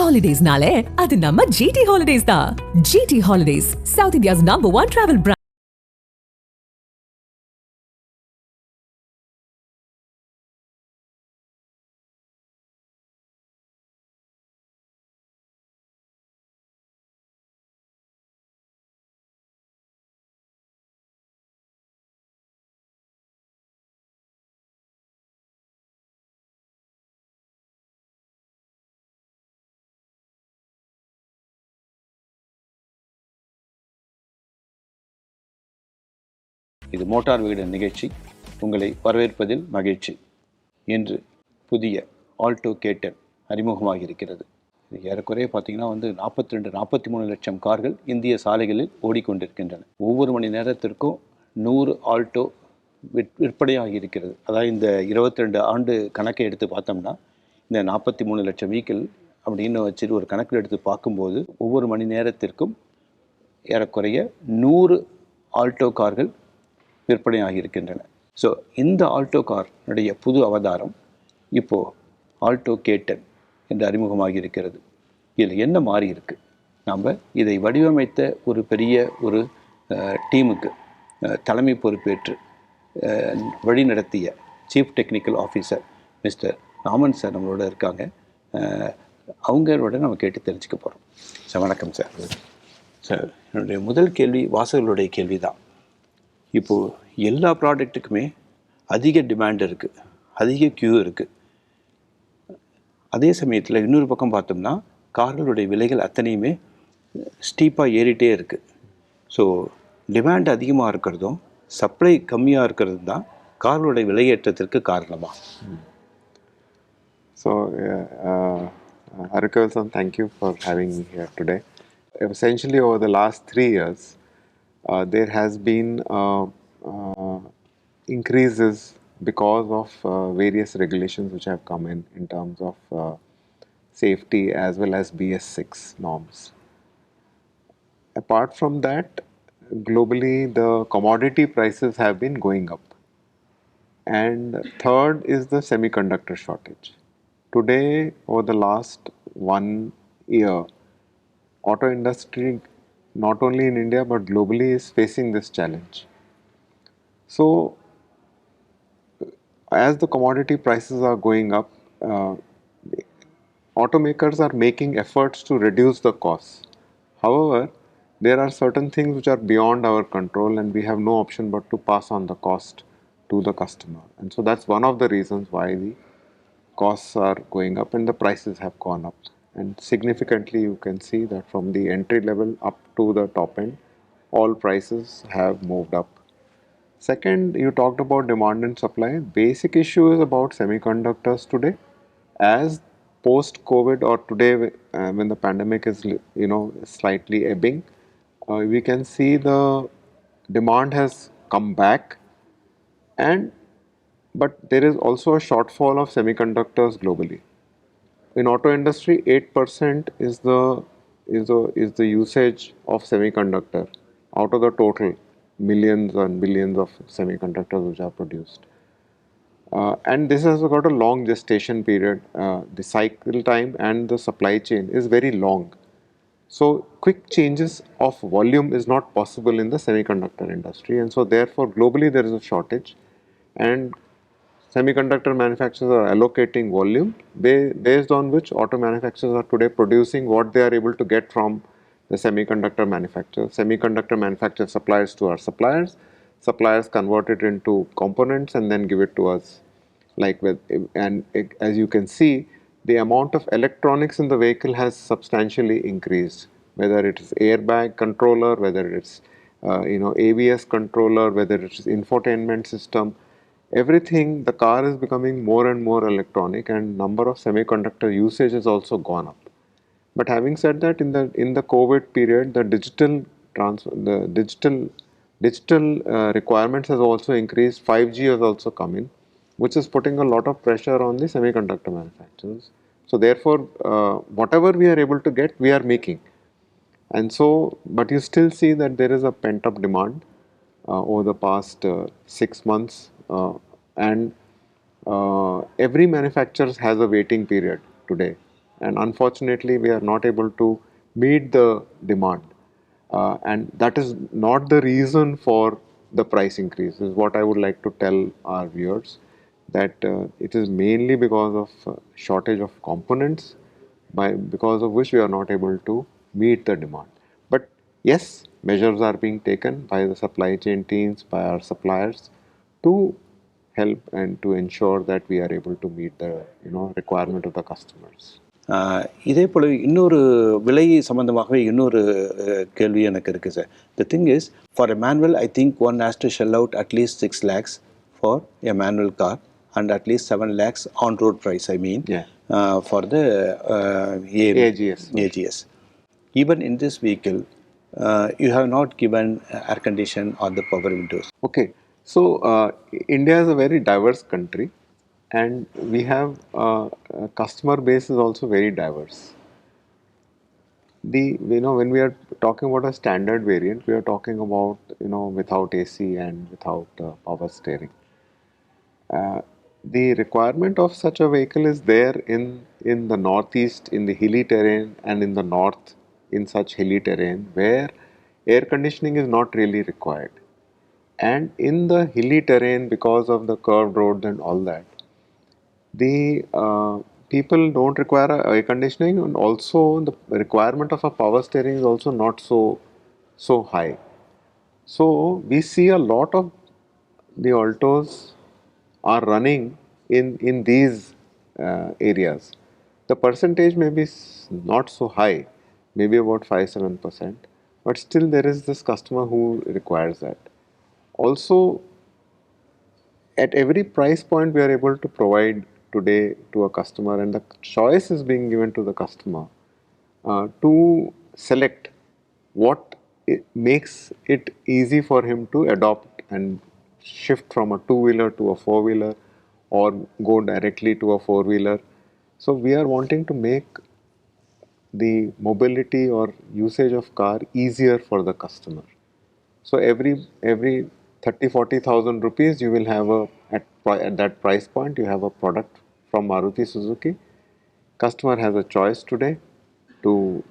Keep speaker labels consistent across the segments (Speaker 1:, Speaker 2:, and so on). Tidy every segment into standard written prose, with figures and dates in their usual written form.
Speaker 1: Holidays-nale, adu namma GT Holidays da. GT Holidays, South India's #1 travel brand.
Speaker 2: இது motor வீடு நிகழ்ச்சி. உங்களை வரவேற்பதில் மகிழ்ச்சி. இன்று புதிய ஆல்டோ K10 அறிமுகமாக இருக்கிறது. இது ஏறக்குறைய பார்த்தீங்கன்னா 42-43 லட்சம் கார்கள் இந்திய சாலைகளில் ஓடிக்கொண்டிருக்கின்றன. ஒவ்வொரு மணி நேரத்திற்கும் 100 ஆல்டோ விற்பனையாகி இருக்கிறது. அதாவது இந்த 22 ஆண்டு கணக்கை எடுத்து பார்த்தோம்னா இந்த 43 லட்சம் வெஹிக்கிள் அப்படின்னு வச்சுட்டு ஒரு கணக்கில் எடுத்து பார்க்கும்போது ஒவ்வொரு மணி நேரத்திற்கும் ஏறக்குறைய 100 ஆல்டோ கார்கள் விற்பனையாகி இருக்கின்றன. ஸோ இந்த ஆல்டோ காருடைய புது அவதாரம் இப்போது ஆல்டோ K10 என்று அறிமுகமாகி இருக்கிறது. இதில் என்ன மாறி இருக்குது? நாம் இதை வடிவமைத்த ஒரு பெரிய ஒரு டீமுக்கு தலைமை பொறுப்பேற்று வழிநடத்திய chief technical officer mister Raman sir நம்மளோட இருக்காங்க. அவங்களோட நம்ம கேட்டு தெரிஞ்சுக்க போகிறோம். சார் வணக்கம் சார். சார், என்னுடைய முதல் கேள்வி வாசகர்களுடைய கேள்வி தான். இப்போது எல்லா ப்ராடக்ட்டுக்குமே அதிக டிமாண்ட் இருக்குது, அதிக க்யூ இருக்குது. அதே சமயத்தில் இன்னொரு பக்கம் பார்த்தோம்னா கார்களுடைய விலைகள் அத்தனையுமே ஸ்டீப்பாக ஏறிட்டே இருக்குது. ஸோ டிமாண்ட் அதிகமாக இருக்கிறதும் சப்ளை கம்மியாக இருக்கிறது தான் கார்களுடைய விலையேற்றத்திற்கு காரணமாக.
Speaker 3: So, Harikasan, thank you for having me here today. Essentially, over the last 3 years, there has been increases because of various regulations which have come in terms of safety as well as BS6 norms. Apart from that, globally the commodity prices have been going up. And third is the semiconductor shortage. Today, over the last 1 year, auto industry, not only in India but globally, is facing this challenge. So, as the commodity prices are going up, automakers are making efforts to reduce the costs. However, there are certain things which are beyond our control and we have no option but to pass on the cost to the customer. And so that's one of the reasons why the costs are going up and the prices have gone up. And significantly you can see that from the entry level up to the top end, all prices have moved up. Second, you talked about demand and supply. Basic issue is about semiconductors today. As post-COVID or today when the pandemic is slightly ebbing, we can see the demand has come back, but there is also a shortfall of semiconductors globally. In auto industry, 8% is the usage of semiconductor out of the total millions and billions of semiconductors which are produced. And this has got a long gestation period. The cycle time and the supply chain is very long. So quick changes of volume is not possible in the semiconductor industry, and so therefore globally there is a shortage, and semiconductor manufacturers are allocating volume based on which auto manufacturers are today producing what they are able to get from the semiconductor manufacturers. Semiconductor manufacturers supplies to our suppliers. Suppliers convert it into components and then give it to us. As you can see, the amount of electronics in the vehicle has substantially increased. Whether it is airbag controller, whether it's ABS controller, whether it is infotainment system, everything, the car is becoming more and more electronic, and number of semiconductor usage has also gone up. But having said that, in the COVID period, the digital requirements has also increased. 5G has also come in, which is putting a lot of pressure on the semiconductor manufacturers. So therefore, whatever we are able to get, we are making. And so, but you still see that there is a pent-up demand over the past 6 months, and every manufacturer has a waiting period today. and unfortunately we are not able to meet the demand. And that is not the reason for the price increase, is what I would like to tell our viewers, that it is mainly because of shortage of components, because of which we are not able to meet the demand. But yes, measures are being taken by the supply chain teams, by our suppliers, to help and to ensure that we are able to meet the requirement of the customers.
Speaker 2: இதே போல் இன்னொரு விலை சம்பந்தமாகவே இன்னொரு கேள்வி எனக்கு இருக்குது sir. The thing is, for a manual I think one has to shell out at least 6 lakhs for a manual car and at least 7 lakhs on road price, I mean, for the AGS. Even in this vehicle, you have not given air condition or the power windows.
Speaker 3: Okay, so India is a very diverse country, and we have customer base is also very diverse. When we are talking about a standard variant, we are talking about without AC and without power steering. The requirement of such a vehicle is there in the northeast, in the hilly terrain, and in the north, in such hilly terrain where air conditioning is not really required. And in the hilly terrain, because of the curved roads and all that, the people don't require air conditioning, and also the requirement of a power steering is also not so high. So we see a lot of the Altos are running in these areas. The percentage may be not so high, maybe about 5-7%, but still there is this customer who requires that. Also, at every price point we are able to provide today to a customer, and the choice is being given to the customer to select what makes it easy for him to adopt and shift from a two-wheeler to a four-wheeler, or go directly to a four-wheeler. So we are wanting to make the mobility or usage of car easier for the customer. So every 30,000-40,000 rupees, you will have at that price point, you have a product from Maruti Suzuki. Customer has a choice today to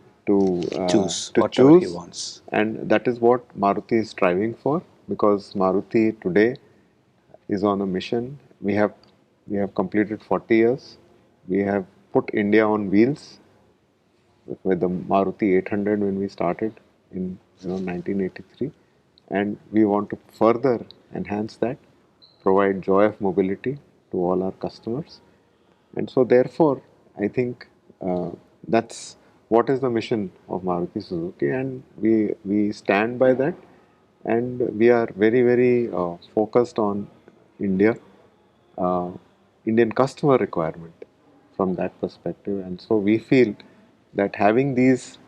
Speaker 2: Choose
Speaker 3: to
Speaker 2: whatever he
Speaker 3: choose,
Speaker 2: wants.
Speaker 3: and that is what Maruti is striving for, because Maruti today is on a mission. We have completed 40 years. We have put India on wheels with the Maruti 800 when we started in 1983, and we want to further enhance that, provide joy of mobility to all our customers. And so therefore I think that's what is the mission of Maruti Suzuki, and we stand by that, and we are very focused on India, Indian customer requirement from that perspective. And so we feel that having these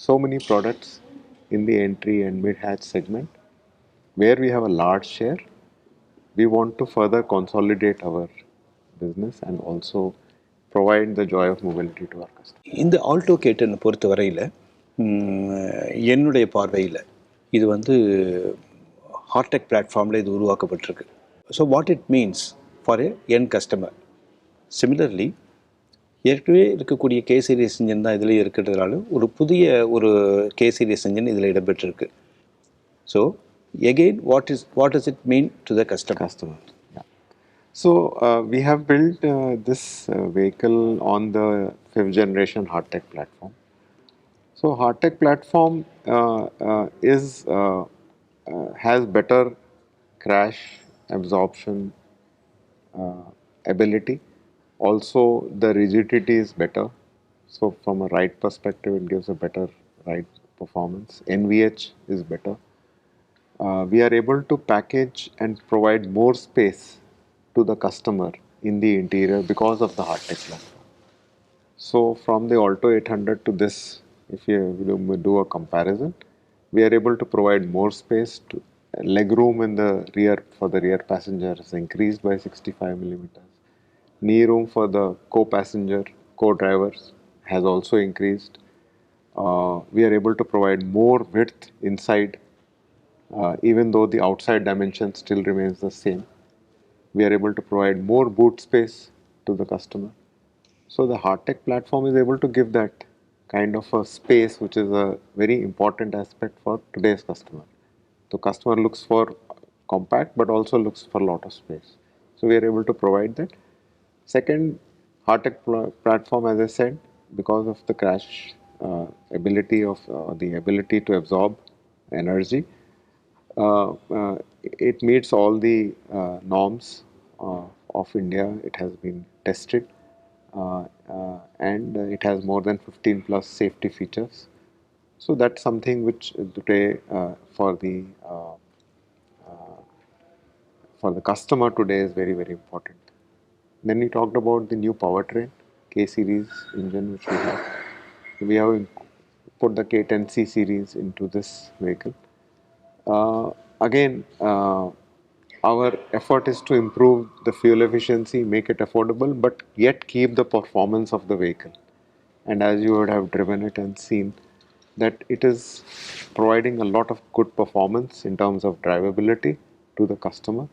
Speaker 3: so many products in the entry and mid-hatch segment, where we have a large share, we want to further consolidate our business and also provide the joy of mobility to our customers.
Speaker 2: இந்த Alto கேட்டனை பொறுத்த வரையில் என்னுடைய பார்வையில் இது வந்து Heartect பிளாட்ஃபார்மில் இது உருவாக்கப்பட்டிருக்கு. So what it means for a an customer. Similarly ஏற்கனவே இருக்கக்கூடிய கே சீரிஸ் இன்ஜின் தான் இதில் இருக்கிறதுனால ஒரு புதிய ஒரு கே சீரிஸ் இன்ஜின் இதில் இடம்பெற்றிருக்கு. So again what does it mean to the customer?
Speaker 3: Yeah. So we have built this vehicle on the 5th generation Hardtech platform. So Hardtech platform has better crash absorption ability. Also the rigidity is better. So from a ride perspective, it gives a better ride performance. NVH is better. We are able to package and provide more space to the customer in the interior because of the Hardtech platform. So from the Alto 800 to this, if you do a comparison, we are able to provide more space. Leg room in the rear for the rear passenger is increased by 65 millimeters. Knee room for the co-passenger, co-drivers has also increased. We are able to provide more width inside, even though the outside dimension still remains the same. We are able to provide more boot space to the customer. So the hardtech platform is able to give that kind of a space, which is a very important aspect for today's customer. The customer looks for compact, but also looks for a lot of space. So we are able to provide that. Second, hardtech platform, as I said, because of the crash ability of the ability to absorb energy, it meets all the norms of India. It has been tested, and it has more than 15 plus safety features. So that's something which today for the customer today is very, very important. Then we talked about the new powertrain, K series engine which we have. We have put the K10C series into this vehicle. Again, our effort is to improve the fuel efficiency, make it affordable, but yet keep the performance of the vehicle. And as you would have driven it and seen, that it is providing a lot of good performance in terms of drivability to the customer,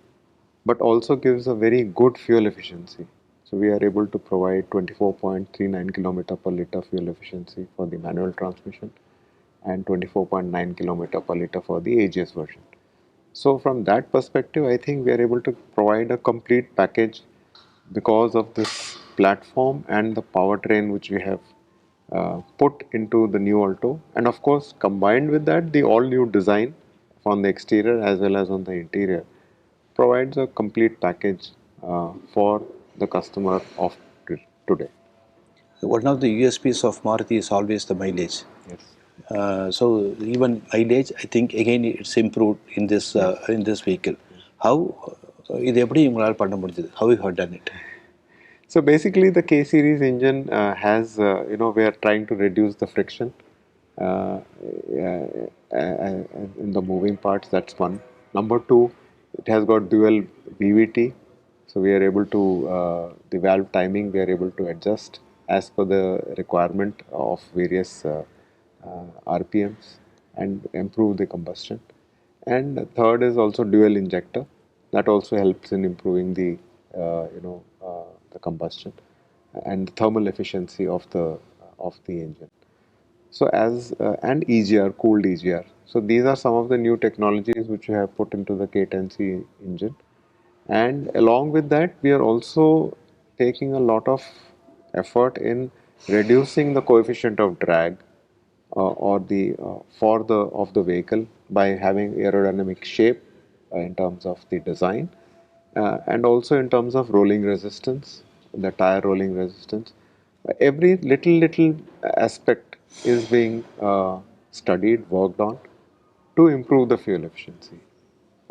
Speaker 3: but also gives a very good fuel efficiency. So we are able to provide 24.39 kilometer per liter fuel efficiency for the manual transmission and 24.9 kilometer per liter for the AGS version. So from that perspective, I think we are able to provide a complete package because of this platform and the powertrain which we have put into the new Alto, and of course combined with that the all new design on the exterior as well as on the interior provides a complete package for the customer of today.
Speaker 2: One of the USPs of Maruti is always the mileage.
Speaker 3: Yes.
Speaker 2: So even mileage, I think again it's improved in this vehicle. How இது எப்படி உங்களால் பண்ண முடிஞ்சது? How you have done it?
Speaker 3: So basically, the K series engine has we are trying to reduce the friction in the moving parts. That's one. Number two, it has got dual VVT, so we are able to the valve timing we are able to adjust as per the requirement of various RPMs and improve the combustion. And third is also dual injector, that also helps in improving the the combustion and the thermal efficiency of the engine. So and EGR, cooled EGR. So these are some of the new technologies which we have put into the K10C engine. And along with that, we are also taking a lot of effort in reducing the coefficient of drag or the of the vehicle by having aerodynamic shape in terms of the design and also in terms of rolling resistance, the tire rolling resistance. Every little aspect is being studied, worked on to improve the fuel efficiency.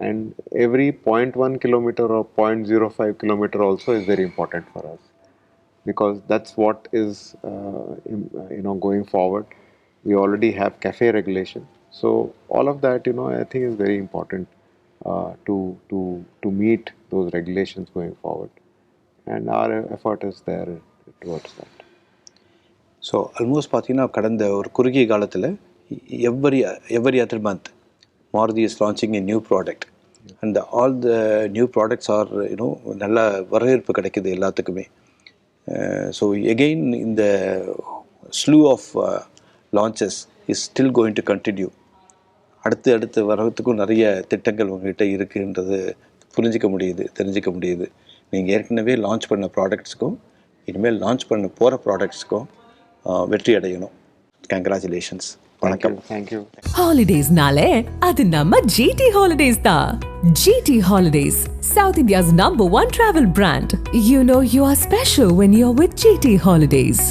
Speaker 3: And every 0.1 kilometer or 0.05 kilometer also is very important for us, because that's what is going forward. We already have CAFE regulation, so all of that I think is very important to meet those regulations going forward, and our effort is there towards that.
Speaker 2: So almost பார்த்தீங்கன்னா கடந்த ஒரு குறுகிய காலத்தில் every other month Maruti is launching a new product, and all the new products are நல்ல வரவேற்பு கிடைக்குது எல்லாத்துக்குமே. So again இந்த slew of launches is still going to continue. அடுத்து வர்றதுக்கும் நிறைய திட்டங்கள் உங்கள்கிட்ட இருக்குன்றது தெரிஞ்சிக்க முடியுது. நீங்கள் ஏற்கனவே லான்ச் பண்ண ப்ராடக்ட்ஸுக்கும் இனிமேல் லான்ச் பண்ண போகிற ப்ராடக்ட்ஸுக்கும் வெற்றி அடையணும். கங்க்ராச்சுலேஷன்ஸ். வணக்கம்.
Speaker 3: தேங்க்யூ.
Speaker 1: ஹாலிடேஸ்னாலே அது நம்ம GT Holidays தான். GT Holidays, South India's #1 travel brand. You know you are special when you're with GT Holidays.